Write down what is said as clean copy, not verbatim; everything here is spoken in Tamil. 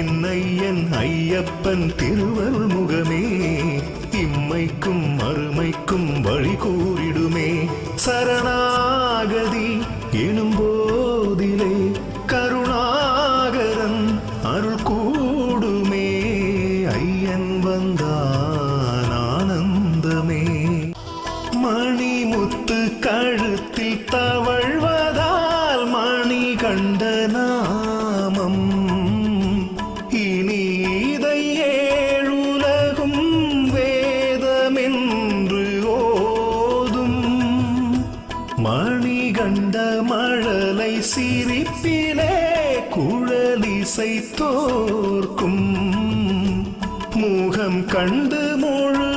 என்னையன் ஐயப்பன் திருவருள் முகமே இம்மைக்கும் மறுமைக்கும் வழி கூறிடுமே. சரணாகதி எனும்போதிலே கருணாகரன் அருள் கூடுமே. ஐயன் வந்தான் ஆனந்தமே. மணிமுத்து கழுத்தில் தவழ்வதால் மணி கண்ட நாமம் இனி இதை ஏழுலகும் வேதமென்று ஓதும். மணிகண்ட மழலை சிரிப்பிலே குழலிசை தோர்க்கும். முகம் கண்டு முழு